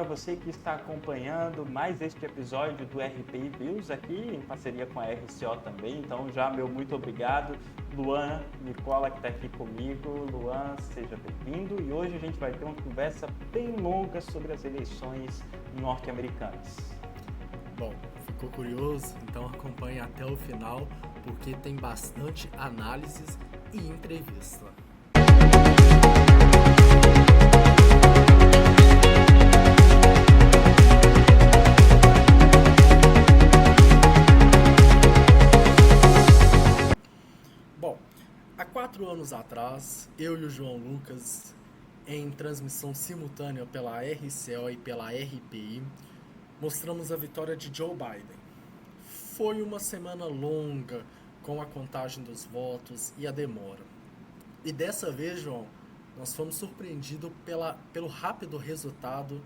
você que está acompanhando mais este episódio do RPI Views aqui em parceria com a RCO também. Então já meu muito obrigado. Luan Nicola que está aqui comigo. Luan, seja bem-vindo. E hoje a gente vai ter uma conversa bem longa sobre as eleições norte-americanas. Bom, ficou curioso? Então acompanhe até o final, porque tem bastante análises e entrevista. Bom, há 4 anos atrás, eu e o João Lucas, em transmissão simultânea pela RCO e pela RPI, mostramos a vitória de Joe Biden. Foi uma semana longa com a contagem dos votos e a demora. E dessa vez, João, nós fomos surpreendidos pelo rápido resultado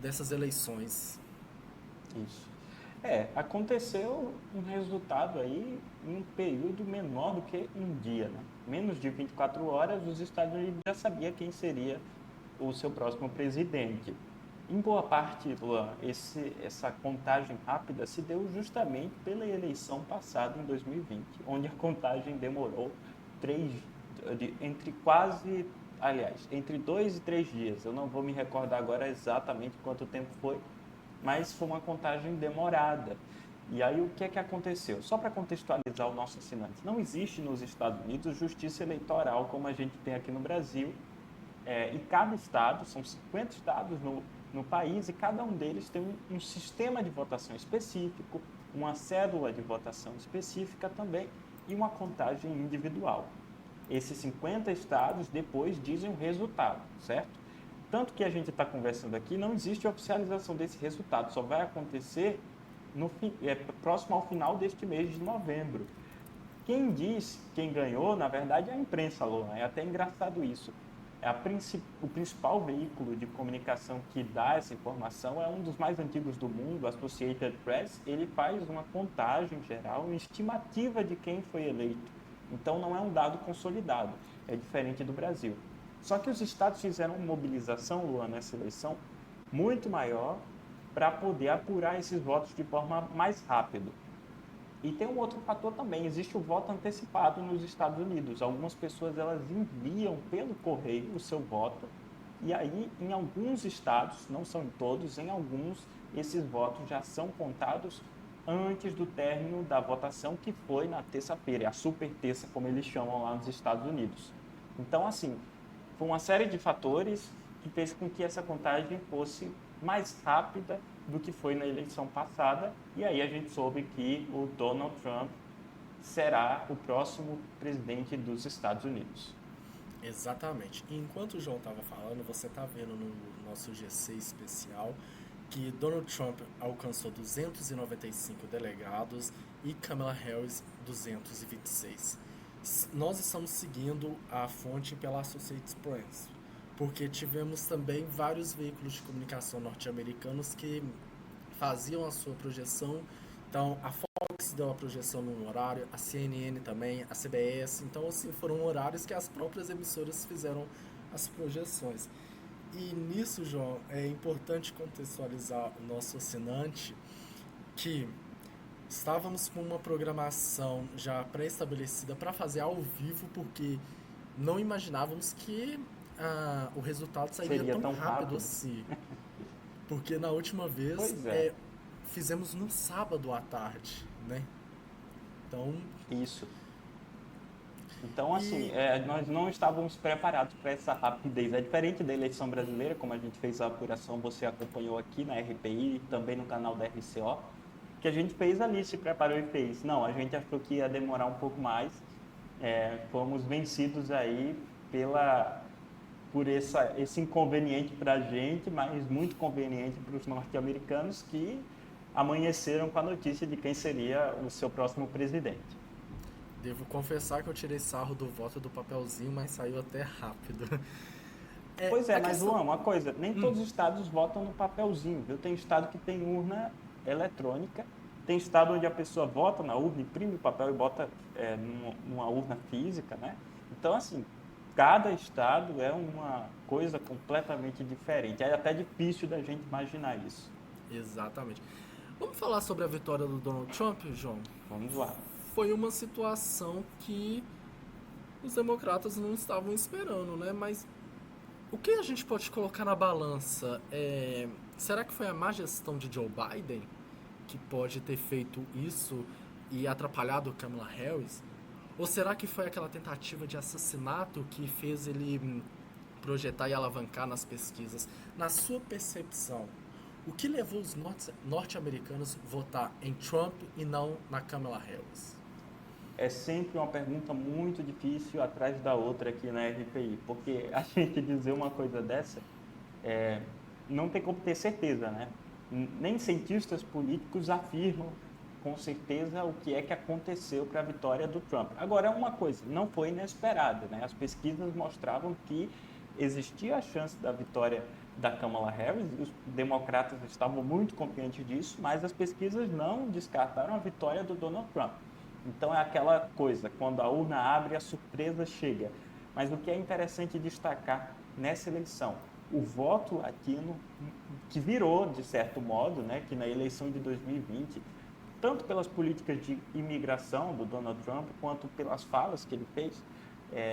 dessas eleições. Isso. Aconteceu um resultado aí em um período menor do que um dia, né? Menos de 24 horas, os Estados Unidos já sabia quem seria o seu próximo presidente. Em boa parte, Luan, essa contagem rápida se deu justamente pela eleição passada em 2020, onde a contagem demorou entre 2 e 3 dias. Eu não vou me recordar agora exatamente quanto tempo foi, mas foi uma contagem demorada. E aí o que é que aconteceu? Só para contextualizar o nosso assinante, não existe nos Estados Unidos justiça eleitoral como a gente tem aqui no Brasil. E cada estado, são 50 estados no país, e cada um deles tem um sistema de votação específico, uma cédula de votação específica também e uma contagem individual. Esses 50 estados depois dizem o resultado, certo? Tanto que a gente está conversando aqui, não existe oficialização desse resultado, só vai acontecer próximo ao final deste mês de novembro. Quem diz quem ganhou, na verdade, é a imprensa, Luan. É até engraçado isso. O principal veículo de comunicação que dá essa informação é um dos mais antigos do mundo, a Associated Press. Ele faz uma contagem geral, uma estimativa de quem foi eleito. Então, não é um dado consolidado, é diferente do Brasil. Só que os estados fizeram uma mobilização, Luan, nessa eleição, muito maior para poder apurar esses votos de forma mais rápida. E tem um outro fator também, existe o voto antecipado nos Estados Unidos. Algumas pessoas elas enviam pelo correio o seu voto, e aí em alguns estados, não são em todos, em alguns, esses votos já são contados antes do término da votação, que foi na terça-feira, a super terça, como eles chamam lá nos Estados Unidos. Então, assim, foi uma série de fatores que fez com que essa contagem fosse mais rápida do que foi na eleição passada, e aí a gente soube que o Donald Trump será o próximo presidente dos Estados Unidos. Exatamente. E enquanto o João estava falando, você está vendo no nosso GC especial que Donald Trump alcançou 295 delegados e Kamala Harris 226. Nós estamos seguindo a fonte pela Associated Press, porque tivemos também vários veículos de comunicação norte-americanos que faziam a sua projeção. Então, a Fox deu a projeção num horário, a CNN também, a CBS. Então, assim, foram horários que as próprias emissoras fizeram as projeções. E nisso, João, é importante contextualizar o nosso assinante que estávamos com uma programação já pré-estabelecida para fazer ao vivo, porque não imaginávamos que o resultado sairia tão rápido assim. Porque na última vez fizemos no sábado à tarde, né? Então... Isso. Então, assim, nós não estávamos preparados para essa rapidez. É diferente da eleição brasileira, como a gente fez a apuração, você acompanhou aqui na RPI, também no canal da RCO, que a gente fez ali, se preparou e fez. Não, a gente achou que ia demorar um pouco mais. Fomos vencidos aí por esse inconveniente para a gente, mas muito conveniente para os norte-americanos, que amanheceram com a notícia de quem seria o seu próximo presidente. Devo confessar que eu tirei sarro do voto do papelzinho, mas saiu até rápido. Mas Luan, uma coisa, nem todos os estados votam no papelzinho, viu? Tem estado que tem urna eletrônica, tem estado onde a pessoa vota na urna, imprime o papel e bota numa urna física, né? Então, assim, cada estado é uma coisa completamente diferente. É até difícil da gente imaginar isso. Exatamente. Vamos falar sobre a vitória do Donald Trump, João? Vamos lá. Foi uma situação que os democratas não estavam esperando, né? Mas o que a gente pode colocar na balança? Será que foi a má gestão de Joe Biden que pode ter feito isso e atrapalhado Kamala Harris? Ou será que foi aquela tentativa de assassinato que fez ele projetar e alavancar nas pesquisas? Na sua percepção, o que levou os norte-americanos a votar em Trump e não na Kamala Harris? É sempre uma pergunta muito difícil atrás da outra aqui na RPI, porque a gente dizer uma coisa dessa não tem como ter certeza, né? Nem cientistas políticos afirmam com certeza o que é que aconteceu para a vitória do Trump. Agora, uma coisa, não foi inesperada, né? As pesquisas mostravam que existia a chance da vitória da Kamala Harris, e os democratas estavam muito confiantes disso, mas as pesquisas não descartaram a vitória do Donald Trump. Então é aquela coisa, quando a urna abre, a surpresa chega. Mas o que é interessante destacar nessa eleição, o voto latino, que virou, de certo modo, né, que na eleição de 2020, tanto pelas políticas de imigração do Donald Trump, quanto pelas falas que ele fez,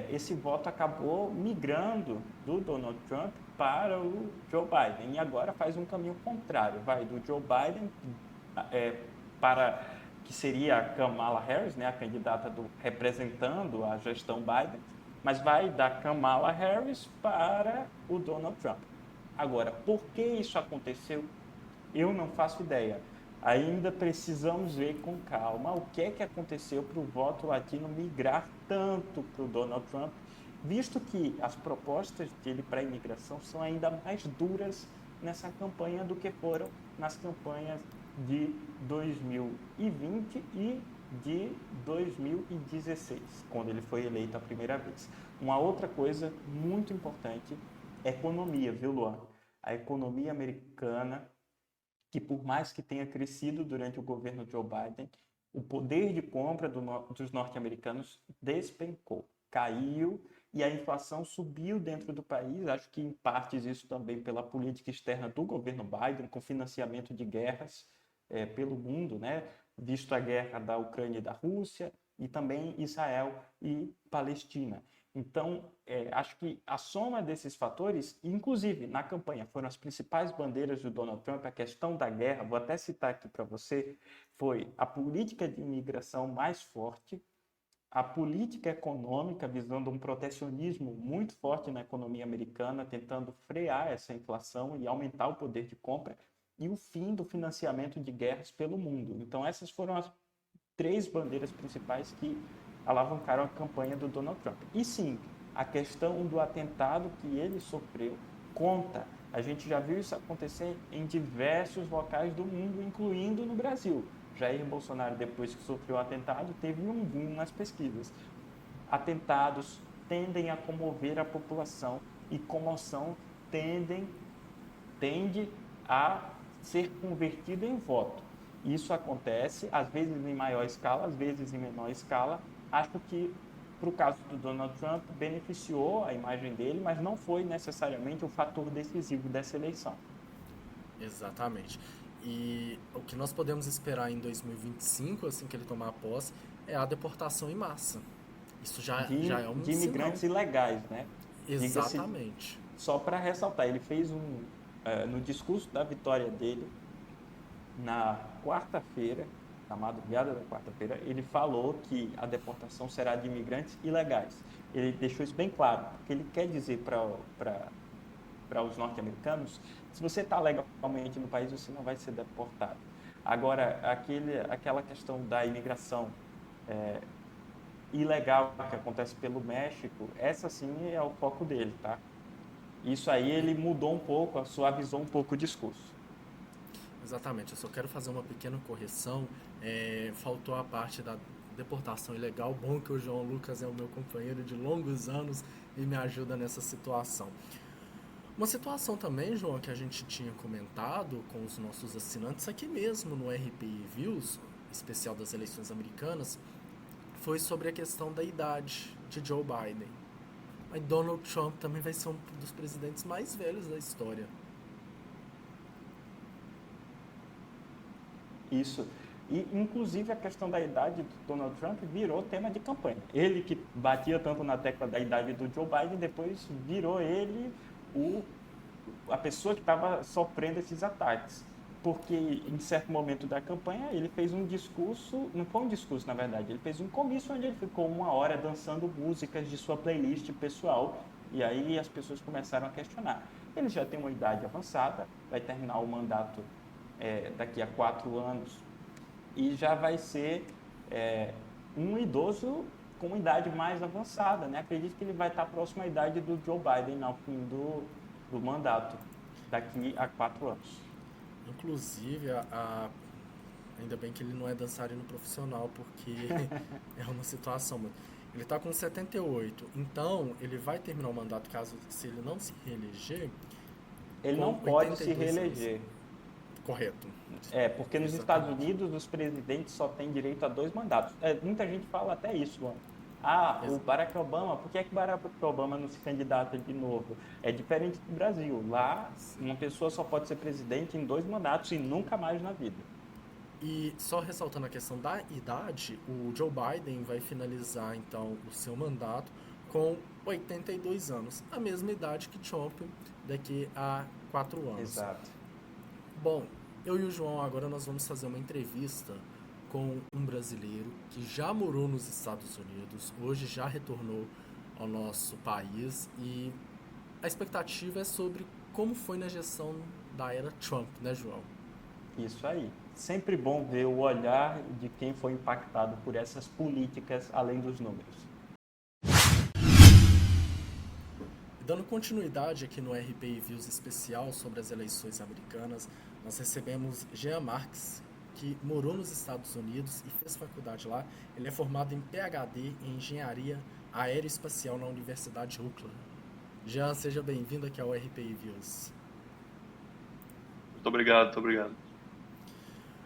esse voto acabou migrando do Donald Trump para o Joe Biden. E agora faz um caminho contrário, vai do Joe Biden para que seria a Kamala Harris, né, a candidata representando a gestão Biden, mas vai da Kamala Harris para o Donald Trump. Agora, por que isso aconteceu? Eu não faço ideia. Ainda precisamos ver com calma o que é que aconteceu para o voto latino migrar tanto para o Donald Trump, visto que as propostas dele para a imigração são ainda mais duras nessa campanha do que foram nas campanhas de 2020 e de 2016, quando ele foi eleito a primeira vez. Uma outra coisa muito importante é a economia, viu, Luan? A economia americana, que por mais que tenha crescido durante o governo Joe Biden, o poder de compra dos norte-americanos despencou, caiu e a inflação subiu dentro do país. Acho que em partes isso também pela política externa do governo Biden, com financiamento de guerras pelo mundo, né? Visto a guerra da Ucrânia e da Rússia, e também Israel e Palestina. Então, acho que a soma desses fatores, inclusive na campanha, foram as principais bandeiras do Donald Trump, a questão da guerra, vou até citar aqui para você, foi a política de imigração mais forte, a política econômica visando um protecionismo muito forte na economia americana, tentando frear essa inflação e aumentar o poder de compra, e o fim do financiamento de guerras pelo mundo. Então, essas foram as 3 bandeiras principais que alavancaram a campanha do Donald Trump. E sim, a questão do atentado que ele sofreu conta. A gente já viu isso acontecer em diversos locais do mundo, incluindo no Brasil. Jair Bolsonaro, depois que sofreu o atentado, teve um boom nas pesquisas. Atentados tendem a comover a população e comoção tende a ser convertida em voto. Isso acontece, às vezes em maior escala, às vezes em menor escala. Acho que, para o caso do Donald Trump, beneficiou a imagem dele, mas não foi necessariamente o fator decisivo dessa eleição. Exatamente. E o que nós podemos esperar em 2025, assim que ele tomar a posse, é a deportação em massa. Isso já é um de imigrantes sinal. ilegais, né? Exatamente. Só para ressaltar, ele fez no discurso da vitória dele, na quarta-feira, na madrugada da quarta-feira, ele falou que a deportação será de imigrantes ilegais. Ele deixou isso bem claro, porque ele quer dizer para os norte-americanos, se você está legalmente no país, você não vai ser deportado. Agora, aquela questão da imigração ilegal que acontece pelo México, essa sim é o foco dele, tá? Isso aí ele mudou um pouco, suavizou um pouco o discurso. Exatamente, eu só quero fazer uma pequena correção. Faltou a parte da deportação ilegal. Bom que o João Lucas é o meu companheiro de longos anos e me ajuda nessa situação. Uma situação também, João, que a gente tinha comentado com os nossos assinantes aqui mesmo no RPI Views, especial das eleições americanas, foi sobre a questão da idade de Joe Biden. Mas Donald Trump também vai ser um dos presidentes mais velhos da história. Isso. E, inclusive, a questão da idade do Donald Trump virou tema de campanha. Ele que batia tanto na tecla da idade do Joe Biden, depois virou ele a pessoa que estava sofrendo esses ataques. Porque, em certo momento da campanha, ele fez um discurso, não foi um discurso, na verdade, ele fez um comício onde ele ficou 1 hora dançando músicas de sua playlist pessoal, e aí as pessoas começaram a questionar. Ele já tem uma idade avançada, vai terminar o mandato daqui a 4 anos, e já vai ser um idoso com uma idade mais avançada, né? Acredito que ele vai estar próximo à idade do Joe Biden ao fim do mandato, daqui a 4 anos. Inclusive, ainda bem que ele não é dançarino profissional, porque é uma situação. Ele está com 78, então ele vai terminar o mandato caso se ele não se reeleger. Ele não pode se reeleger. Anos. Correto. Porque nos Estados Unidos os presidentes só têm direito a 2 mandatos. Muita gente fala até isso, mano. O Barack Obama, por que é que Barack Obama não se candidata de novo? É diferente do Brasil. Lá, uma pessoa só pode ser presidente em 2 mandatos e nunca mais na vida. E só ressaltando a questão da idade, o Joe Biden vai finalizar, então, o seu mandato com 82 anos. A mesma idade que Trump daqui a 4 anos. Exato. Bom, eu e o João agora nós vamos fazer uma entrevista com um brasileiro que já morou nos Estados Unidos, hoje já retornou ao nosso país, e a expectativa é sobre como foi na gestão da era Trump, né, João? Isso aí. Sempre bom ver o olhar de quem foi impactado por essas políticas além dos números. Dando continuidade aqui no RPI Views especial sobre as eleições americanas, nós recebemos Jean Marques, que morou nos Estados Unidos e fez faculdade lá. Ele é formado em PhD em Engenharia Aeroespacial na Universidade Oakland. Jean, seja bem-vindo aqui ao RPI Views. Muito obrigado.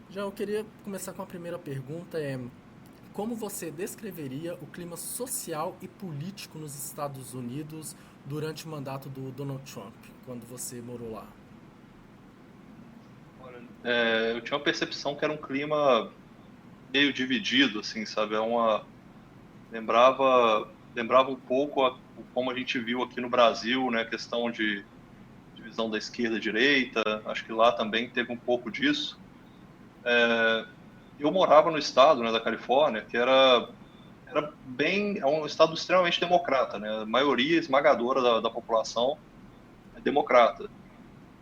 Jean, eu queria começar com a primeira pergunta, como você descreveria o clima social e político nos Estados Unidos durante o mandato do Donald Trump, quando você morou lá? Eu tinha uma percepção que era um clima meio dividido, assim, sabe? Lembrava um pouco como a gente viu aqui no Brasil, né? A questão de divisão da esquerda e direita. Acho que lá também teve um pouco disso. Eu morava no estado, né, da Califórnia, que é um estado extremamente democrata, né? A maioria esmagadora da população é democrata.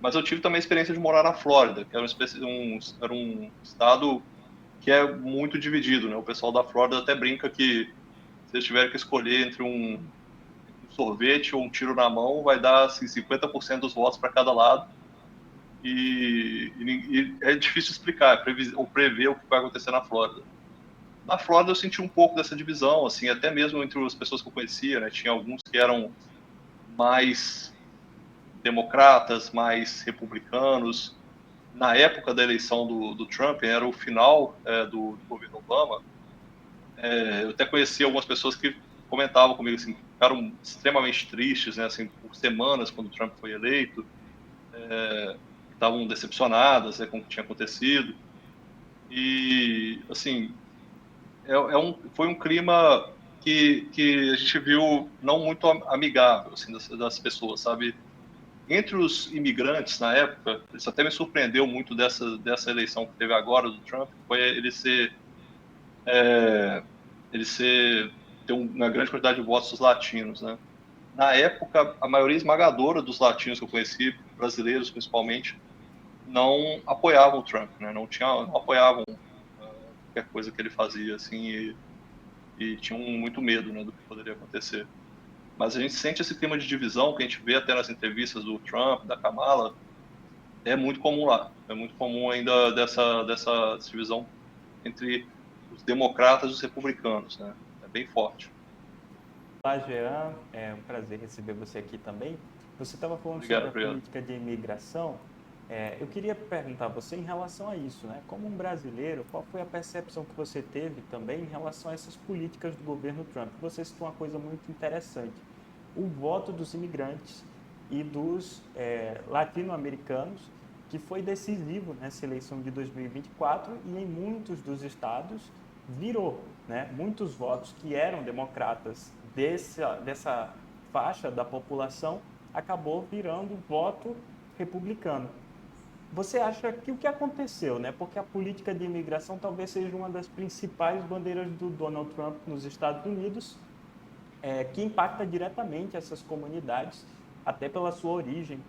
Mas eu tive também a experiência de morar na Flórida, que era um estado que é muito dividido, né? O pessoal da Flórida até brinca que se eles tiverem que escolher entre um sorvete ou um tiro na mão, vai dar assim, 50% dos votos para cada lado. E é difícil explicar, ou prever o que vai acontecer na Flórida. Na Flórida eu senti um pouco dessa divisão, assim, até mesmo entre as pessoas que eu conhecia, né? Tinha alguns que eram mais democratas, mais republicanos. Na época da eleição do Trump, era o final do governo Obama, eu até conheci algumas pessoas que comentavam comigo, assim, ficaram extremamente tristes, né, assim, por semanas quando o Trump foi eleito, estavam decepcionadas, com o que tinha acontecido. E, assim, foi um clima que a gente viu não muito amigável, assim, das pessoas, sabe? Entre os imigrantes na época, isso até me surpreendeu muito dessa eleição que teve agora do Trump, foi ter uma grande quantidade de votos dos latinos, né? Na época, a maioria esmagadora dos latinos que eu conheci, brasileiros principalmente, não apoiavam o Trump, né? Não apoiavam qualquer coisa que ele fazia, assim, e tinham muito medo, né, do que poderia acontecer. Mas a gente sente esse clima de divisão que a gente vê até nas entrevistas do Trump, da Kamala, é muito comum lá. É muito comum ainda dessa divisão entre os democratas e os republicanos, né? É bem forte. Olá, Jean. É um prazer receber você aqui também. Você estava falando sobre a política de imigração. Eu queria perguntar a você em relação a isso, né? Como um brasileiro, qual foi a percepção que você teve também em relação a essas políticas do governo Trump? Você citou uma coisa muito interessante. o voto dos imigrantes e dos latino-americanos, que foi decisivo nessa eleição de 2024 e em muitos dos estados virou, né? Muitos votos que eram democratas dessa faixa da população acabou virando voto republicano. Você acha que o que aconteceu, né? Porque a política de imigração talvez seja uma das principais bandeiras do Donald Trump nos Estados Unidos, que impacta diretamente essas comunidades, até pela sua origem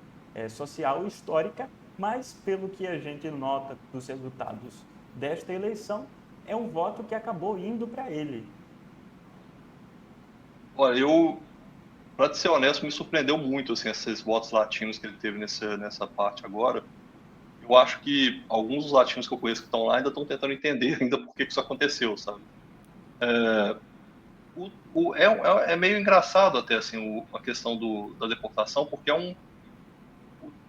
social e histórica, mas pelo que a gente nota dos resultados desta eleição, é um voto que acabou indo para ele. Olha, para ser honesto, me surpreendeu muito assim, esses votos latinos que ele teve nessa parte agora. Eu acho que alguns dos latinos que eu conheço que estão lá ainda estão tentando entender ainda por que isso aconteceu, sabe? É meio engraçado até assim a questão da deportação, porque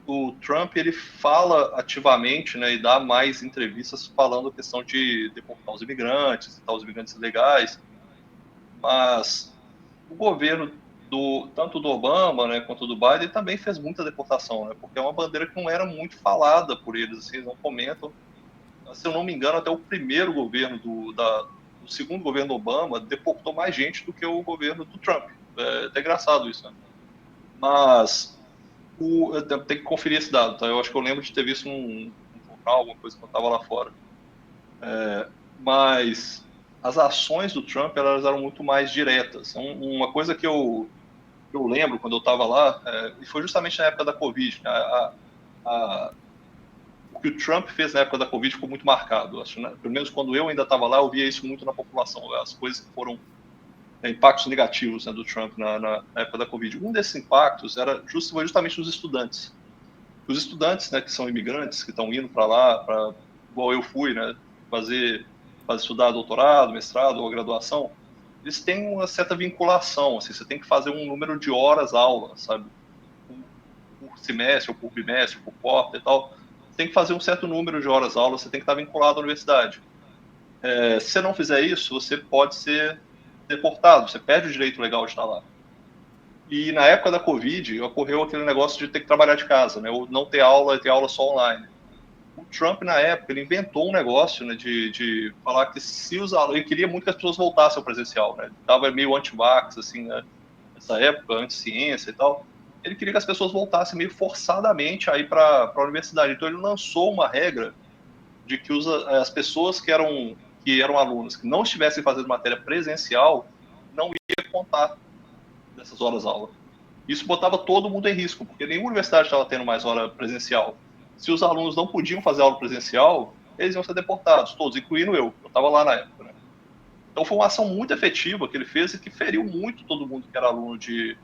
o Trump ele fala ativamente, né, e dá mais entrevistas falando a questão de deportar os imigrantes, os imigrantes ilegais, mas o governo tanto do Obama, né, quanto do Biden também fez muita deportação, né, porque é uma bandeira que não era muito falada por eles, assim, eles não comentam. Se eu não me engano, até o primeiro governo o segundo governo Obama deportou mais gente do que o governo do Trump. É até engraçado isso, né? Mas eu tenho que conferir esse dado, tá? Eu acho que eu lembro de ter visto num jornal, alguma coisa que eu estava lá fora. Mas as ações do Trump elas eram muito mais diretas. Uma coisa que eu lembro quando eu estava lá, e foi justamente na época da Covid, né? O que o Trump fez na época da Covid ficou muito marcado. Acho, né? Pelo menos quando eu ainda estava lá, eu via isso muito na população. As coisas que foram impactos negativos, né, do Trump na época da Covid. Um desses impactos foi justamente os estudantes. Os estudantes, né, que são imigrantes, que estão indo para lá, igual eu fui, né, fazer estudar doutorado, mestrado ou graduação, eles têm uma certa vinculação. Assim, você tem que fazer um número de horas aula, sabe? Por semestre, ou por bimestre, ou por quarto e tal. Você tem que fazer um certo número de horas aula, você tem que estar vinculado à universidade. Se você não fizer isso, você pode ser deportado, você perde o direito legal de estar lá. E na época da Covid, ocorreu aquele negócio de ter que trabalhar de casa, né? Ou não ter aula e ter aula só online. O Trump, na época, ele inventou um negócio, né, de falar que se os alunos... Ele queria muito que as pessoas voltassem ao presencial, né? Ele estava meio anti-vax, assim, né? Nessa época, anti-ciência e tal. Ele queria que as pessoas voltassem meio forçadamente a ir para a universidade. Então, ele lançou uma regra de que as pessoas que eram alunos que não estivessem fazendo matéria presencial não ia contar dessas horas aula. Isso botava todo mundo em risco, porque nenhuma universidade estava tendo mais hora presencial. Se os alunos não podiam fazer aula presencial, eles iam ser deportados, todos, incluindo eu. Eu estava lá na época, né? Então foi uma ação muito efetiva que ele fez e que feriu muito todo mundo que era aluno de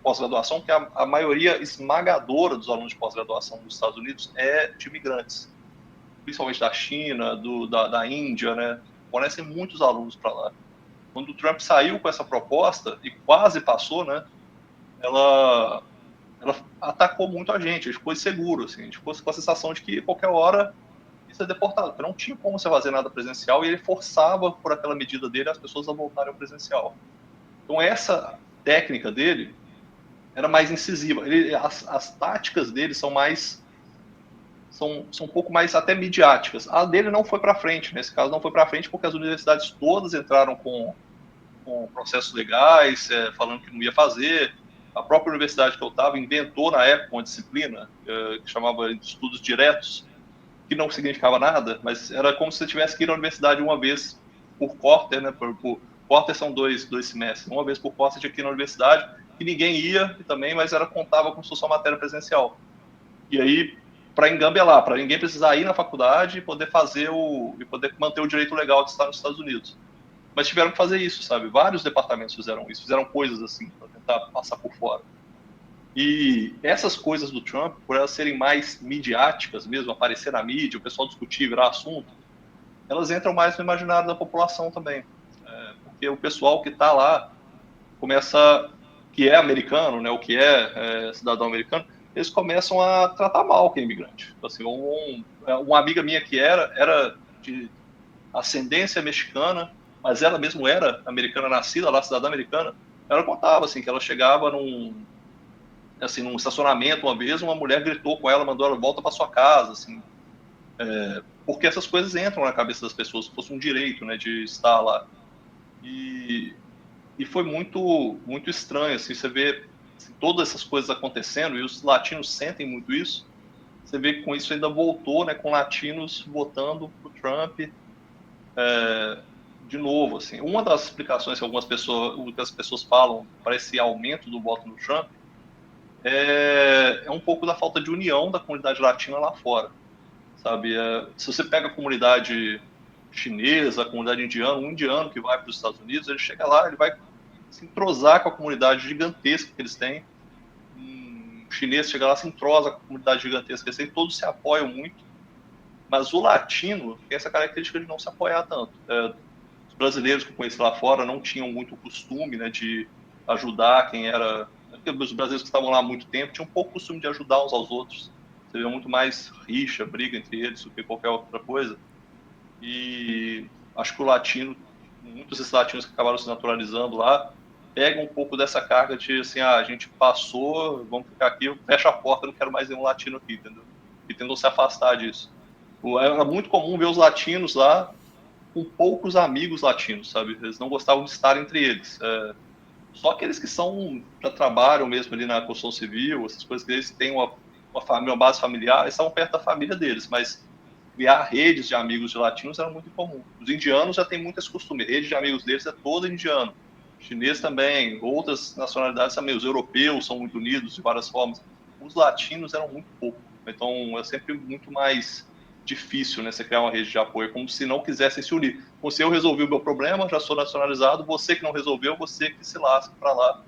pós-graduação, que a maioria esmagadora dos alunos de pós-graduação nos Estados Unidos é de imigrantes, principalmente da China, da Índia, né? Fornecem muitos alunos para lá. Quando o Trump saiu com essa proposta e quase passou, né? Ela atacou muito a gente ficou inseguro, assim, a gente ficou com a sensação de que qualquer hora ia ser deportado, porque não tinha como você fazer nada presencial e ele forçava, por aquela medida dele, as pessoas a voltarem ao presencial. Então essa técnica dele era mais incisiva. As táticas dele são um pouco mais até midiáticas. A dele não foi para frente, nesse caso não foi para frente porque as universidades todas entraram com processos legais, falando que não ia fazer. A própria universidade que eu estava inventou na época uma disciplina que chamava de estudos diretos, que não significava nada, mas era como se você tivesse que ir à universidade uma vez por quarter, né? Quarter são dois semestres. Uma vez por quarter tinha que ir na universidade, que ninguém ia também, mas contava como se fosse uma matéria presencial. E aí, para engambelar, para ninguém precisar ir na faculdade e poder poder manter o direito legal de estar nos Estados Unidos. Mas tiveram que fazer isso, sabe? Vários departamentos fizeram isso, fizeram coisas assim para tentar passar por fora. E essas coisas do Trump, por elas serem mais midiáticas mesmo, aparecer na mídia, o pessoal discutir, virar assunto, elas entram mais no imaginário da população também. Porque o pessoal que está lá que é americano, né, o que é cidadão americano, eles começam a tratar mal quem é imigrante. Assim, uma amiga minha que era de ascendência mexicana, mas ela mesmo era americana, nascida lá, cidadã americana, Ela contava, assim, que ela chegava num estacionamento uma vez, uma mulher gritou com ela, mandou ela volta para sua casa, assim, porque essas coisas entram na cabeça das pessoas, se fosse um direito, né, de estar lá. E, e foi muito estranho, assim, você vê assim, todas essas coisas acontecendo, e os latinos sentem muito isso, você vê que com isso ainda voltou, né, com latinos votando pro Trump de novo, assim. Uma das explicações que as pessoas falam para esse aumento do voto no Trump é um pouco da falta de união da comunidade latina lá fora, sabe? Se você pega a comunidade chinesa, a comunidade indiana, um indiano que vai para os Estados Unidos, ele chega lá, ele vai se entrosar com a comunidade gigantesca que eles têm. Um chinês chega lá, se entrosa com a comunidade gigantesca que eles têm, todos se apoiam muito, mas o latino tem essa característica de não se apoiar tanto. Os brasileiros que eu conheci lá fora não tinham muito costume, né, de ajudar quem era... Os brasileiros que estavam lá há muito tempo tinham pouco costume de ajudar uns aos outros. Você vê muito mais rixa, briga entre eles do que qualquer outra coisa. E acho que o latino, muitos desses latinos que acabaram se naturalizando lá, pegam um pouco dessa carga de assim, a gente passou, vamos ficar aqui, fecha a porta, não quero mais nenhum latino aqui, entendeu? E tentam se afastar disso. Era muito comum ver os latinos lá com poucos amigos latinos, sabe? Eles não gostavam de estar entre eles. Só aqueles que são para trabalho mesmo ali na construção civil, essas coisas que eles têm uma família, uma base familiar, eles estavam perto da família deles, mas criar redes de amigos de latinos era muito comum. Os indianos já têm muito esse costume, a rede de amigos deles é toda indiano. Chinês também, outras nacionalidades também, os europeus são muito unidos de várias formas. Os latinos eram muito pouco, então é sempre muito mais difícil, né, você criar uma rede de apoio, como se não quisessem se unir. Como se eu resolvi o meu problema, já sou nacionalizado, você que não resolveu, você que se lasca para lá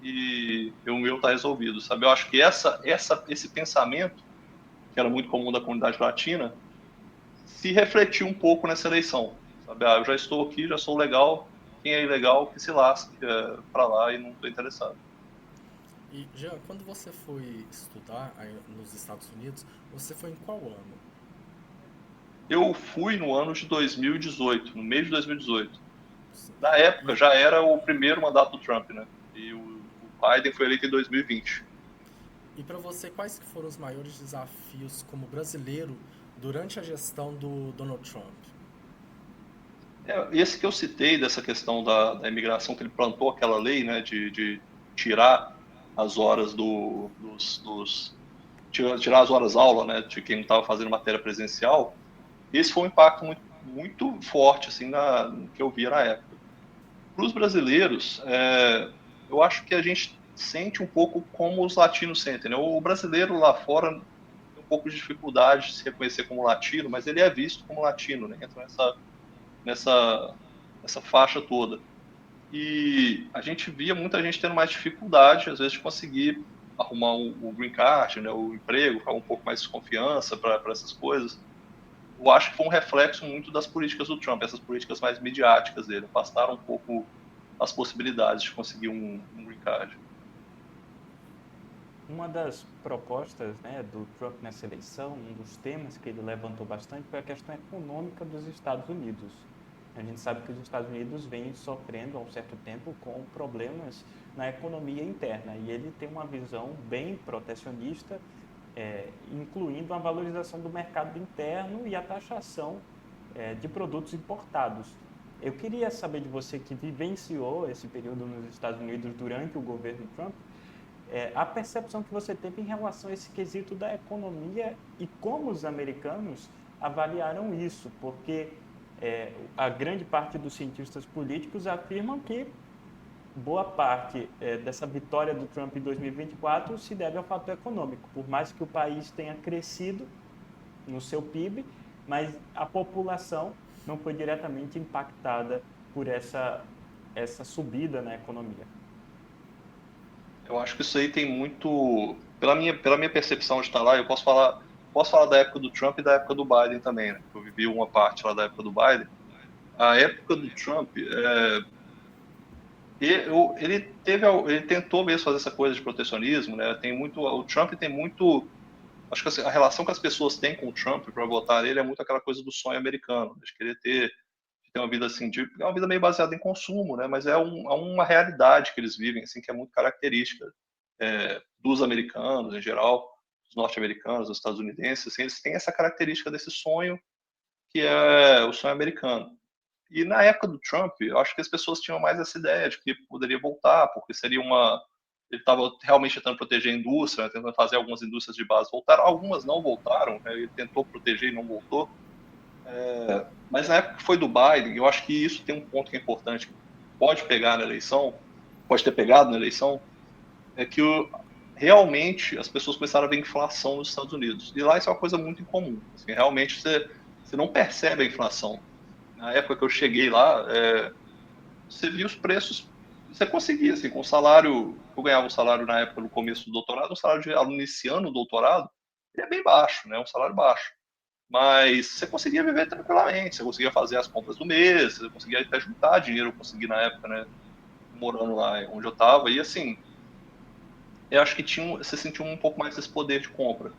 e o meu está resolvido, sabe? Eu acho que esse pensamento, que era muito comum da comunidade latina, se refletiu um pouco nessa eleição, sabe? Eu já estou aqui, já sou legal, quem é ilegal que se lasque para lá e não estou interessado. E, Jean, quando você foi estudar aí nos Estados Unidos, você foi em qual ano? Eu fui no ano de 2018, no mês de 2018. Sim. Na época E, já era o primeiro mandato do Trump, né? E o Biden foi eleito em 2020. e para você, quais que foram os maiores desafios como brasileiro durante a gestão do Donald Trump? Esse que eu citei, dessa questão da imigração, que ele plantou aquela lei, né, de tirar as horas tirar as horas aula, né, de quem estava fazendo matéria presencial, esse foi um impacto muito forte, assim, que eu via na época. Para os brasileiros, eu acho que a gente sente um pouco como os latinos sentem, né? O brasileiro lá fora tem um pouco de dificuldade de se reconhecer como latino, mas ele é visto como latino, né? Entra nessa, nessa faixa toda. E a gente via muita gente tendo mais dificuldade, às vezes, de conseguir arrumar o green card, né, o emprego, com um pouco mais de confiança para essas coisas. Eu acho que foi um reflexo muito das políticas do Trump, essas políticas mais midiáticas dele, afastaram um pouco as possibilidades de conseguir um green card. Uma das propostas, né, do Trump nessa eleição, um dos temas que ele levantou bastante foi a questão econômica dos Estados Unidos. A gente sabe que os Estados Unidos vêm sofrendo há um certo tempo com problemas na economia interna e ele tem uma visão bem protecionista, incluindo a valorização do mercado interno e a taxação de produtos importados. Eu queria saber de você que vivenciou esse período nos Estados Unidos durante o governo Trump, a percepção que você teve em relação a esse quesito da economia e como os americanos avaliaram isso, porque a grande parte dos cientistas políticos afirmam que boa parte dessa vitória do Trump em 2024 se deve ao fator econômico, por mais que o país tenha crescido no seu PIB, mas a população não foi diretamente impactada por essa subida na economia. Eu acho que isso aí tem muito, pela minha percepção de estar lá, eu posso falar da época do Trump e da época do Biden também, né? Eu vivi uma parte lá da época do Biden. A época do Trump, ele tentou mesmo fazer essa coisa de protecionismo, né? O Trump tem muito, acho que a relação que as pessoas têm com o Trump para votar nele é muito aquela coisa do sonho americano, de querer ter tem uma vida assim, é uma vida meio baseada em consumo, né? Mas é uma realidade que eles vivem, assim, que é muito característica dos americanos em geral, dos norte-americanos, dos estadunidenses, assim, eles têm essa característica desse sonho que é o sonho americano. E na época do Trump, eu acho que as pessoas tinham mais essa ideia de que poderia voltar, porque seria uma. Ele estava realmente tentando proteger a indústria, né, tentando fazer algumas indústrias de base voltar. Algumas não voltaram, né, ele tentou proteger e não voltou. Mas na época que foi do Biden, eu acho que isso tem um ponto que é importante, pode pegar na eleição, pode ter pegado na eleição, é que realmente as pessoas começaram a ver inflação nos Estados Unidos. E lá isso é uma coisa muito incomum. Assim, realmente você não percebe a inflação. Na época que eu cheguei lá, você via os preços, você conseguia, assim, com o salário, eu ganhava um salário na época, no começo do doutorado, um salário de aluno iniciando o doutorado, ele é bem baixo, né, um salário baixo. Mas você conseguia viver tranquilamente, você conseguia fazer as compras do mês, você conseguia até juntar dinheiro, eu consegui na época, né, morando lá onde eu estava, e assim, eu acho que você sentiu um pouco mais desse poder de compra.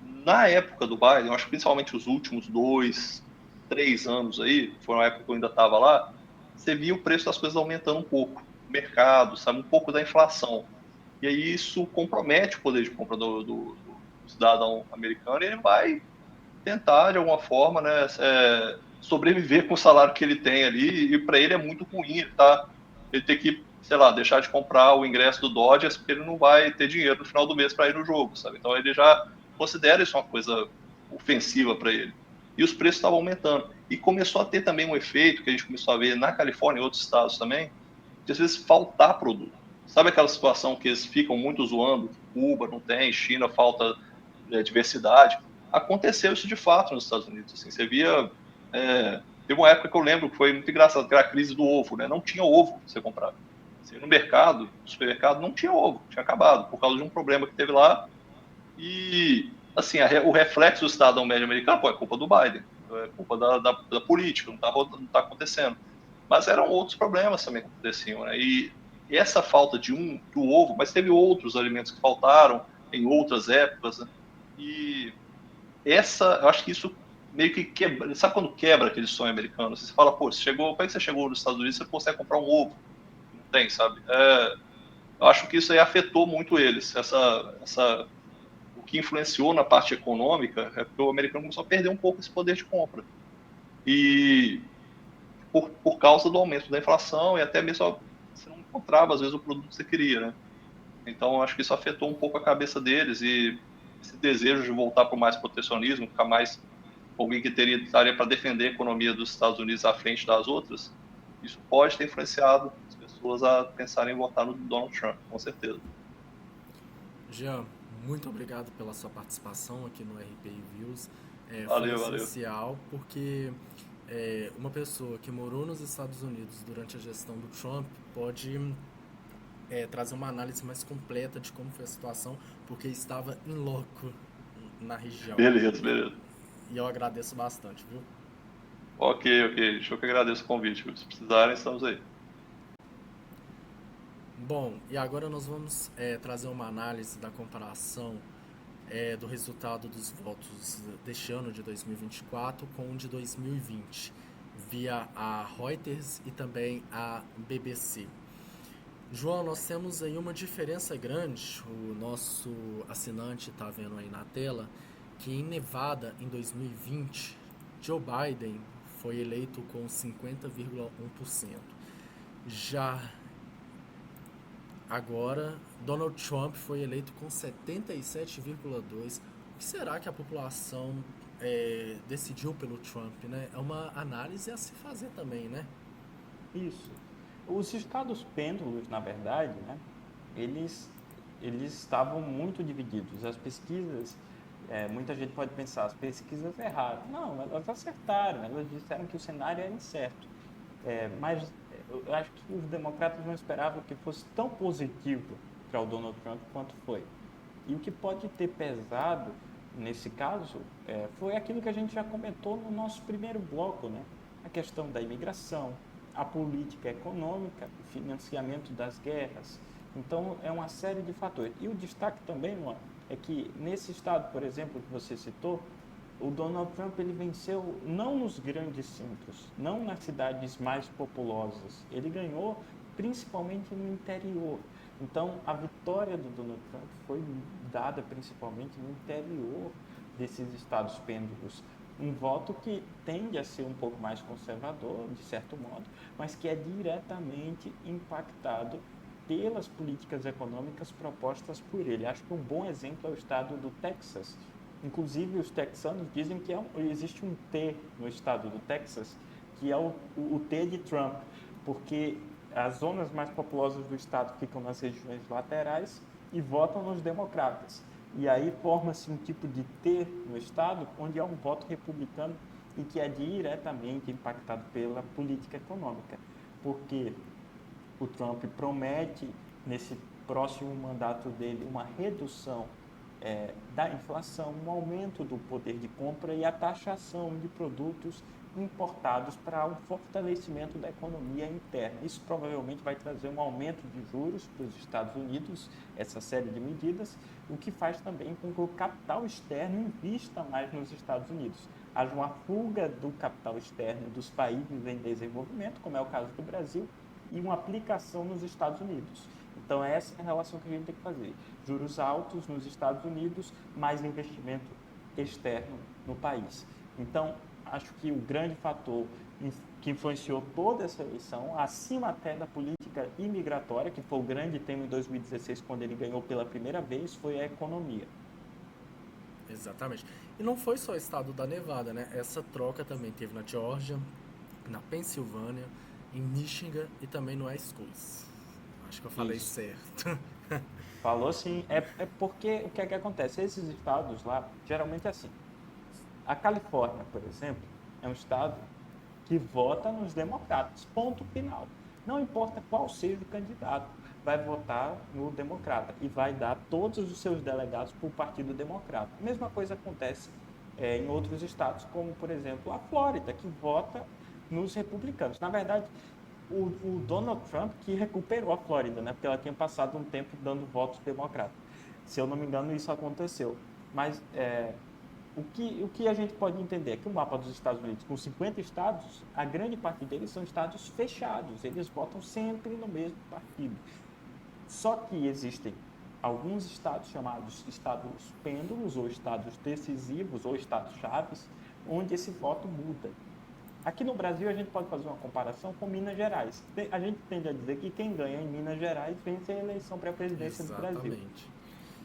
Na época do Biden, eu acho que principalmente os últimos 2, 3 anos aí, foi uma época que eu ainda estava lá, você via o preço das coisas aumentando um pouco, o mercado, sabe, um pouco da inflação. E aí isso compromete o poder de compra do cidadão americano e ele vai tentar, de alguma forma, né, sobreviver com o salário que ele tem ali, e para ele é muito ruim ele ter que, sei lá, deixar de comprar o ingresso do Dodgers porque ele não vai ter dinheiro no final do mês para ir no jogo, sabe? Então ele já considera isso uma coisa ofensiva para ele. E os preços estavam aumentando. E começou a ter também um efeito que a gente começou a ver na Califórnia e em outros estados também, de às vezes faltar produto. Sabe aquela situação que eles ficam muito zoando? Cuba não tem, China falta diversidade. Aconteceu isso de fato nos Estados Unidos. Assim, você via. Teve uma época que eu lembro que foi muito engraçado, que era a crise do ovo, né? Não tinha ovo para você comprar. Assim, no mercado, no supermercado, não tinha ovo, tinha acabado, por causa de um problema que teve lá. E, assim, o reflexo do Estado médio americano, pô, é culpa do Biden, é culpa da política, não tá acontecendo. Mas eram outros problemas também que aconteciam, né? E essa falta do ovo, mas teve outros alimentos que faltaram em outras épocas, né? E eu acho que isso meio que quebra. Sabe quando quebra aquele sonho americano? Você fala, pô, como é que você chegou nos Estados Unidos e você consegue comprar um ovo? Não tem, sabe? Eu acho que isso aí afetou muito eles. O que influenciou na parte econômica é porque o americano começou a perder um pouco esse poder de compra. E por causa do aumento da inflação e até mesmo você não encontrava, às vezes, o produto que você queria, né? Então, eu acho que isso afetou um pouco a cabeça deles e esse desejo de voltar para mais protecionismo, ficar mais alguém que estaria para defender a economia dos Estados Unidos à frente das outras, isso pode ter influenciado as pessoas a pensarem em votar no Donald Trump, com certeza. Jean, muito obrigado pela sua participação aqui no RPI Views. Foi Valeu. essencial porque uma pessoa que morou nos Estados Unidos durante a gestão do Trump pode trazer uma análise mais completa de como foi a situação, porque estava em loco na região. Beleza. E eu agradeço bastante, viu? Ok. Eu que agradeço o convite. Se precisarem, estamos aí. Bom, e agora nós vamos trazer uma análise da comparação do resultado dos votos deste ano de 2024 com o de 2020, via a Reuters e também a BBC. João, nós temos aí uma diferença grande, o nosso assinante está vendo aí na tela, que em Nevada, em 2020, Joe Biden foi eleito com 50,1%. Já agora, Donald Trump foi eleito com 77,2%. O que será que a população decidiu pelo Trump, né? É uma análise a se fazer também, né? Isso. Os estados pêndulos, na verdade, né, eles estavam muito divididos. As pesquisas, muita gente pode pensar, as pesquisas erraram. Não, elas acertaram, elas disseram que o cenário era incerto. Mas eu acho que os democratas não esperavam que fosse tão positivo para o Donald Trump quanto foi. E o que pode ter pesado nesse caso foi aquilo que a gente já comentou no nosso primeiro bloco, né? A questão da imigração, a política econômica, o financiamento das guerras. Então, é uma série de fatores. E o destaque também, Luan, é que nesse estado, por exemplo, que você citou, o Donald Trump ele venceu não nos grandes centros, não nas cidades mais populosas. Ele ganhou principalmente no interior. Então, a vitória do Donald Trump foi dada principalmente no interior desses estados pêndulos. Um voto que tende a ser um pouco mais conservador, de certo modo, mas que é diretamente impactado pelas políticas econômicas propostas por ele. Acho que um bom exemplo é o estado do Texas. Inclusive, os texanos dizem que existe um T no estado do Texas, que é o T de Trump, porque as zonas mais populosas do estado ficam nas regiões laterais e votam nos democratas. E aí forma-se um tipo de T no estado, onde é um voto republicano e que é diretamente impactado pela política econômica, porque o Trump promete, nesse próximo mandato dele, uma redução da inflação, um aumento do poder de compra e a taxação de produtos importados para um fortalecimento da economia interna. Isso provavelmente vai trazer um aumento de juros para os Estados Unidos, essa série de medidas, o que faz também com que o capital externo invista mais nos Estados Unidos. Haja uma fuga do capital externo dos países em desenvolvimento, como é o caso do Brasil, e uma aplicação nos Estados Unidos. Então, essa é a relação que a gente tem que fazer. Juros altos nos Estados Unidos, mais investimento externo no país. Então, acho que o grande fator que influenciou toda essa eleição, acima até da política imigratória, que foi o grande tema em 2016, quando ele ganhou pela primeira vez, foi a economia. Exatamente. E não foi só o estado da Nevada, né? Essa troca também teve na Geórgia, na Pensilvânia, em Michigan e também no Wisconsin. Acho que eu falei Isso. certo. Falou sim, é porque o que é que acontece? Esses estados lá, geralmente é assim. A Califórnia, por exemplo, é um estado que vota nos democratas, ponto final. Não importa qual seja o candidato, vai votar no democrata e vai dar todos os seus delegados para o Partido Democrata. A mesma coisa acontece em outros estados, como, por exemplo, a Flórida, que vota nos republicanos. Na verdade, o Donald Trump que recuperou a Flórida, né? Porque ela tinha passado um tempo dando votos democratas. Se eu não me engano, isso aconteceu. Mas o que a gente pode entender é que o mapa dos Estados Unidos, com 50 estados, a grande parte deles são estados fechados. Eles votam sempre no mesmo partido. Só que existem alguns estados chamados estados pêndulos, ou estados decisivos, ou estados chaves, onde esse voto muda. Aqui no Brasil, a gente pode fazer uma comparação com Minas Gerais. A gente tende a dizer que quem ganha em Minas Gerais vence a eleição para a presidência do Brasil. Exatamente.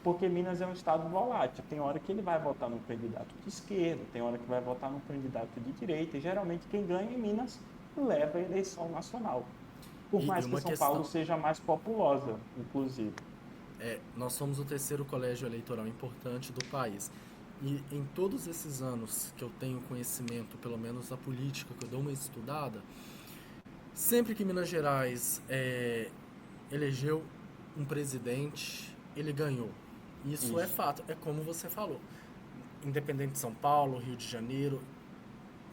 Porque Minas é um estado volátil. Tem hora que ele vai votar num candidato de esquerda, tem hora que vai votar num candidato de direita. E geralmente quem ganha em Minas leva a eleição nacional. Por mais que São Paulo seja mais populosa, inclusive. Nós somos o terceiro colégio eleitoral importante do país. E em todos esses anos que eu tenho conhecimento, pelo menos da política, que eu dou uma estudada, sempre que Minas Gerais elegeu um presidente, ele ganhou. Isso é fato, é como você falou. Independente de São Paulo, Rio de Janeiro,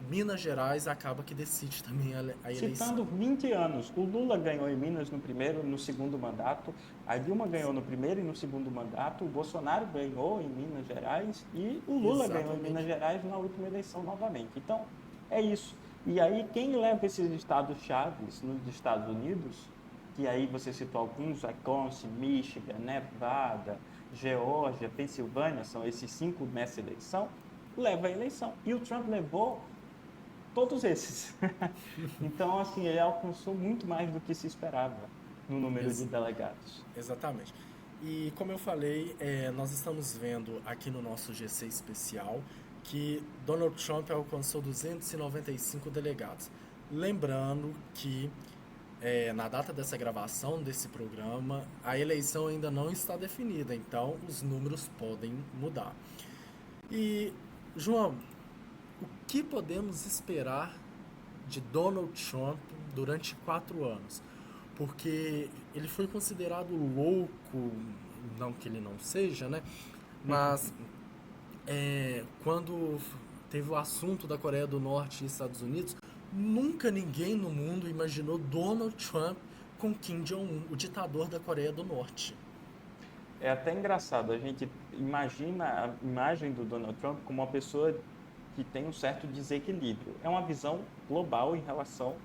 Minas Gerais acaba que decide também a eleição. Citando 20 anos, o Lula ganhou em Minas no primeiro e no segundo mandato, a Dilma ganhou no primeiro e no segundo mandato, o Bolsonaro ganhou em Minas Gerais e o Lula ganhou em Minas Gerais na última eleição novamente. Então, é isso. E aí, quem leva esses estados-chaves nos Estados Unidos, que aí você citou alguns, Wisconsin, Michigan, Nevada, Geórgia, Pensilvânia, são esses 5 nessa eleição, leva a eleição. E o Trump levou todos esses. Então, assim, ele alcançou muito mais do que se esperava no número de delegados. Exatamente. E como eu falei, nós estamos vendo aqui no nosso GC especial que Donald Trump alcançou 295 delegados. Lembrando que na data dessa gravação desse programa, a eleição ainda não está definida, então os números podem mudar. E, João, o que podemos esperar de Donald Trump durante 4 anos? Porque ele foi considerado louco, não que ele não seja, né? Mas quando teve o assunto da Coreia do Norte e Estados Unidos, nunca ninguém no mundo imaginou Donald Trump com Kim Jong-un, o ditador da Coreia do Norte. É até engraçado, a gente imagina a imagem do Donald Trump como uma pessoa que tem um certo desequilíbrio. É uma visão global em relação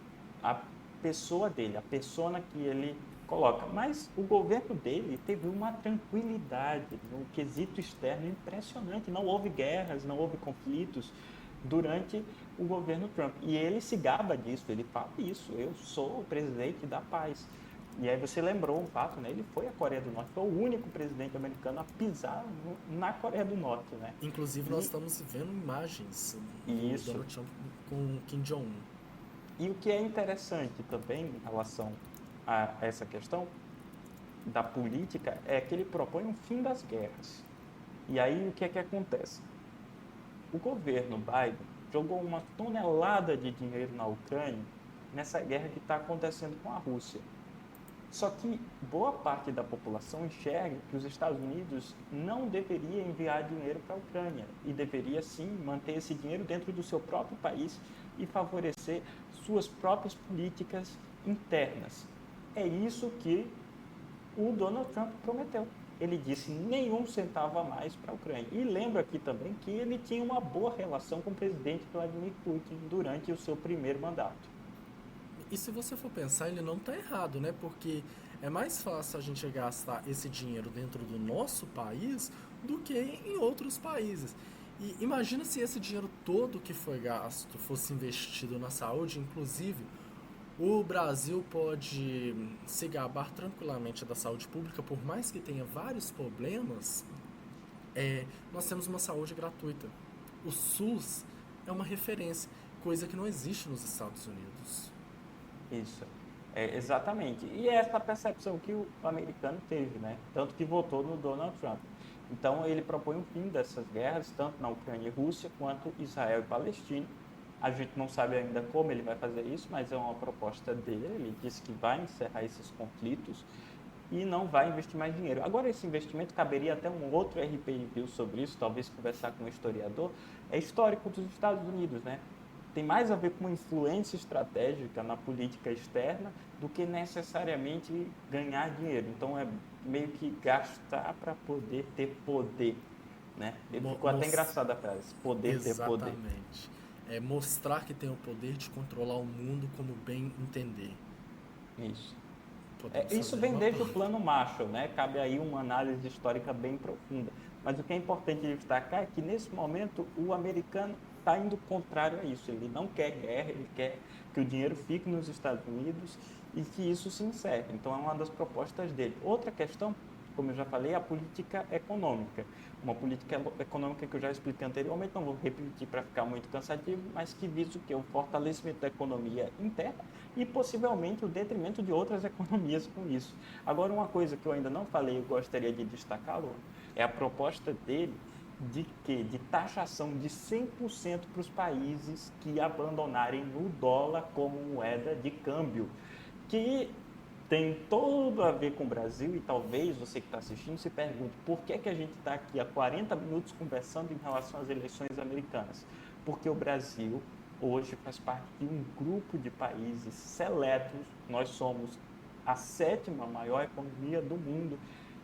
à pessoa dele, a persona que ele coloca. Mas o governo dele teve uma tranquilidade no quesito externo impressionante. Não houve guerras, não houve conflitos durante o governo Trump. E ele se gaba disso, ele fala isso, eu sou o presidente da paz. E aí você lembrou um fato, né? Ele foi à Coreia do Norte, foi o único presidente americano a pisar na Coreia do Norte, né? Inclusive, nós estamos vendo imagens do Donald Trump com Kim Jong-un. E o que é interessante também em relação a essa questão da política é que ele propõe um fim das guerras. E aí o que é que acontece? O governo Biden jogou uma tonelada de dinheiro na Ucrânia nessa guerra que está acontecendo com a Rússia. Só que boa parte da população enxerga que os Estados Unidos não deveria enviar dinheiro para a Ucrânia e deveria sim manter esse dinheiro dentro do seu próprio país e favorecer suas próprias políticas internas. É isso que o Donald Trump prometeu. Ele disse nenhum centavo a mais para a Ucrânia. E lembro aqui também que ele tinha uma boa relação com o presidente Vladimir Putin durante o seu primeiro mandato. E se você for pensar, ele não está errado, né? Porque é mais fácil a gente gastar esse dinheiro dentro do nosso país do que em outros países. E imagina se esse dinheiro todo que foi gasto fosse investido na saúde, inclusive o Brasil pode se gabar tranquilamente da saúde pública, por mais que tenha vários problemas, nós temos uma saúde gratuita. O SUS é uma referência, coisa que não existe nos Estados Unidos. Isso, exatamente. E é essa percepção que o americano teve, né? Tanto que votou no Donald Trump. Então, ele propõe o fim dessas guerras, tanto na Ucrânia e Rússia, quanto Israel e Palestina. A gente não sabe ainda como ele vai fazer isso, mas é uma proposta dele. Ele disse que vai encerrar esses conflitos e não vai investir mais dinheiro. Agora, esse investimento caberia até um outro RP Review sobre isso, talvez conversar com um historiador. É histórico dos Estados Unidos, né? Tem mais a ver com influência estratégica na política externa do que necessariamente ganhar dinheiro. Então, é meio que gastar para poder ter poder, né? Ficou até engraçada a frase, poder ter poder. Exatamente. É mostrar que tem o poder de controlar o mundo como bem entender. Isso. Isso vem desde o plano Marshall, né? Cabe aí uma análise histórica bem profunda. Mas o que é importante destacar é que, nesse momento, o americano está indo contrário a isso. Ele não quer guerra, ele quer que o dinheiro fique nos Estados Unidos e que isso se encerre. Então, é uma das propostas dele. Outra questão, como eu já falei, é a política econômica. Uma política econômica que eu já expliquei anteriormente, não vou repetir para ficar muito cansativo, mas que visa o quê? O fortalecimento da economia interna e possivelmente o detrimento de outras economias com isso. Agora, uma coisa que eu ainda não falei e eu gostaria de destacar, Luan, é a proposta dele de quê? De taxação de 100% para os países que abandonarem o dólar como moeda de câmbio, que tem todo a ver com o Brasil e talvez você que está assistindo se pergunte por que a gente está aqui há 40 minutos conversando em relação às eleições americanas. Porque o Brasil hoje faz parte de um grupo de países seletos, nós somos a 7ª maior economia do mundo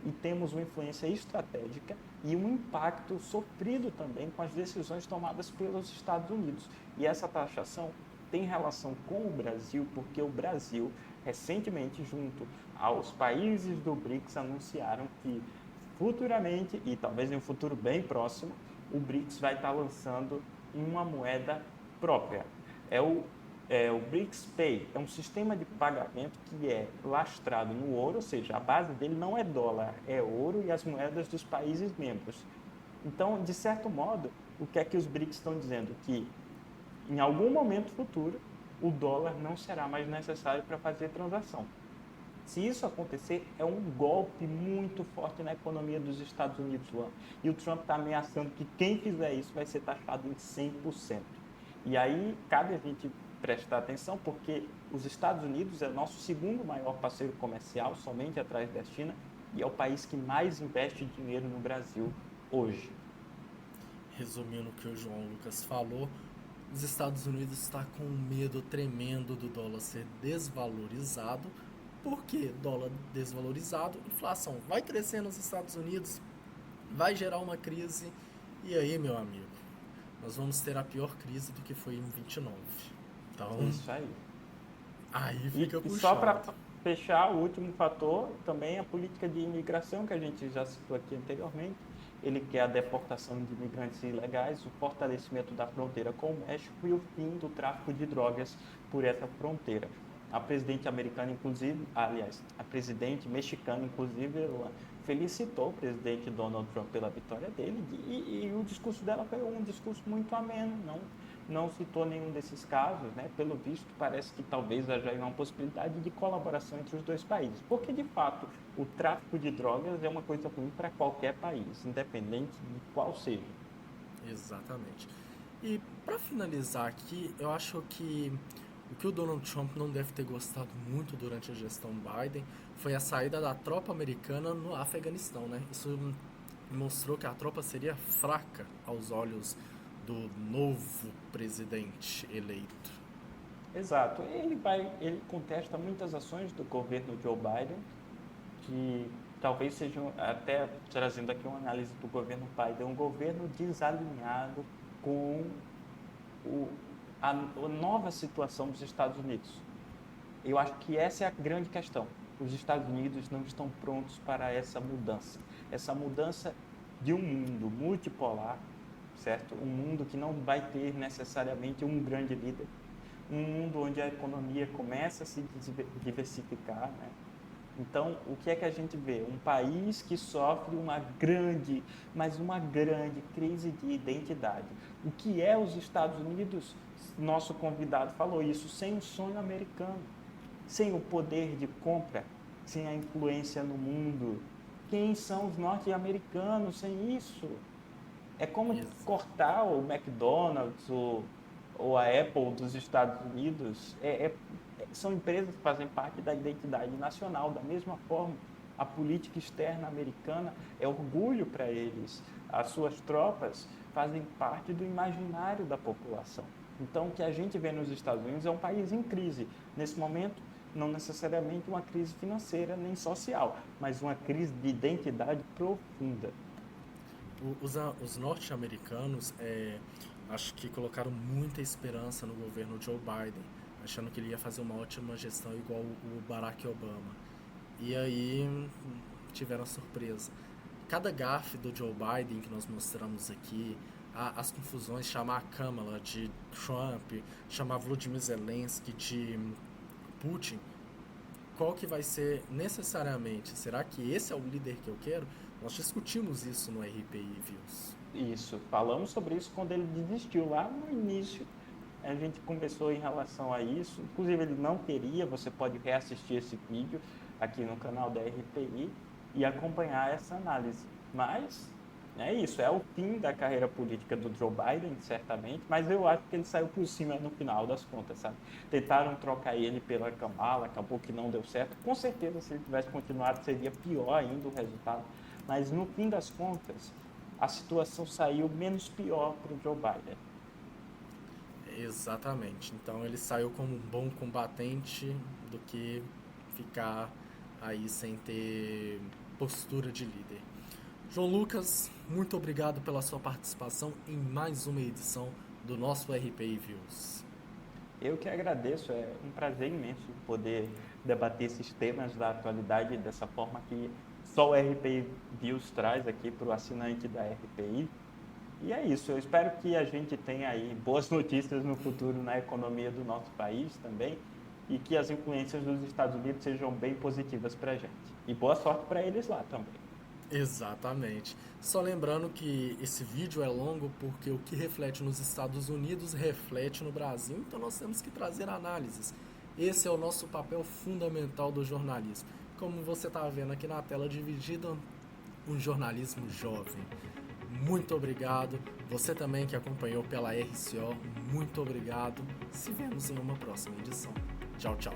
e temos uma influência estratégica e um impacto sofrido também com as decisões tomadas pelos Estados Unidos. E essa taxação tem relação com o Brasil, porque o Brasil, recentemente, junto aos países do BRICS, anunciaram que futuramente, e talvez em um futuro bem próximo, o BRICS vai estar lançando uma moeda própria. É o BRICS Pay, é um sistema de pagamento que é lastrado no ouro, ou seja, a base dele não é dólar, é ouro e as moedas dos países membros. Então, de certo modo, o que é que os BRICS estão dizendo? Que em algum momento futuro, o dólar não será mais necessário para fazer transação. Se isso acontecer, é um golpe muito forte na economia dos Estados Unidos lá. E o Trump está ameaçando que quem fizer isso vai ser taxado em 100%. E aí, cabe a gente prestar atenção, porque os Estados Unidos é nosso segundo maior parceiro comercial, somente atrás da China, e é o país que mais investe dinheiro no Brasil hoje. Resumindo o que o João Lucas falou, os Estados Unidos está com um medo tremendo do dólar ser desvalorizado, porque dólar desvalorizado, inflação vai crescer nos Estados Unidos, vai gerar uma crise, e aí, meu amigo, nós vamos ter a pior crise do que foi em 29. Então, Isso aí. aí fica E puxado. só para fechar, o último fator também é a política de imigração, que a gente já citou aqui anteriormente. Ele quer a deportação de imigrantes ilegais, o fortalecimento da fronteira com o México e o fim do tráfico de drogas por essa fronteira. A presidente americana, inclusive, aliás, a presidente mexicana, inclusive, ela felicitou o presidente Donald Trump pela vitória dele e o discurso dela foi um discurso muito ameno, não citou nenhum desses casos, né? Pelo visto, parece que talvez haja uma possibilidade de colaboração entre os dois países, porque de fato o tráfico de drogas é uma coisa ruim para qualquer país, independente de qual seja. Exatamente. E para finalizar aqui, eu acho que o que o Donald Trump não deve ter gostado muito durante a gestão Biden foi a saída da tropa americana no Afeganistão, né? Isso mostrou que a tropa seria fraca aos olhos do novo presidente eleito. Exato. Ele contesta muitas ações do governo Joe Biden, que talvez sejam, até trazendo aqui uma análise do governo Biden, um governo desalinhado com a nova situação dos Estados Unidos. Eu acho que essa é a grande questão. Os Estados Unidos não estão prontos para essa mudança de um mundo multipolar, certo? Um mundo que não vai ter necessariamente um grande líder, um mundo onde a economia começa a se diversificar, né? Então, o que é que a gente vê? Um país que sofre uma grande crise de identidade. O que é os Estados Unidos? Nosso convidado falou isso, sem o sonho americano, sem o poder de compra, sem a influência no mundo. Quem são os norte-americanos sem isso? É como cortar o McDonald's ou a Apple dos Estados Unidos. São empresas que fazem parte da identidade nacional. Da mesma forma, a política externa americana é orgulho para eles. As suas tropas fazem parte do imaginário da população. Então, o que a gente vê nos Estados Unidos é um país em crise. Nesse momento, não necessariamente uma crise financeira nem social, mas uma crise de identidade profunda. Os norte-americanos, acho que colocaram muita esperança no governo Joe Biden, achando que ele ia fazer uma ótima gestão igual o Barack Obama. E aí tiveram a surpresa. Cada gafe do Joe Biden que nós mostramos aqui, as confusões, chamar a Kamala de Trump, chamar Volodymyr Zelensky de Putin, qual que vai ser necessariamente? Será que esse é o líder que eu quero? Nós discutimos isso no RPI Views. Isso, falamos sobre isso quando ele desistiu lá no início. A gente conversou em relação a isso, inclusive ele não queria, você pode reassistir esse vídeo aqui no canal da RPI e acompanhar essa análise. Mas é isso, é o fim da carreira política do Joe Biden, certamente, mas eu acho que ele saiu por cima no final das contas, sabe? Tentaram trocar ele pela Kamala, acabou que não deu certo. Com certeza, se ele tivesse continuado, seria pior ainda o resultado. Mas no fim das contas, a situação saiu menos pior para o Joe Biden. Exatamente. Então ele saiu como um bom combatente do que ficar aí sem ter postura de líder. João Lucas, muito obrigado pela sua participação em mais uma edição do nosso RPI Views. Eu que agradeço, é um prazer imenso poder debater esses temas da atualidade dessa forma que só o RPI Views traz aqui para o assinante da RPI. E é isso, eu espero que a gente tenha aí boas notícias no futuro na economia do nosso país também e que as influências dos Estados Unidos sejam bem positivas para a gente. E boa sorte para eles lá também. Exatamente. Só lembrando que esse vídeo é longo porque o que reflete nos Estados Unidos reflete no Brasil, então nós temos que trazer análises. Esse é o nosso papel fundamental do jornalismo. Como você está vendo aqui na tela dividida, um jornalismo jovem. Muito obrigado. Você também que acompanhou pela RCO, muito obrigado. Se vemos em uma próxima edição. Tchau, tchau.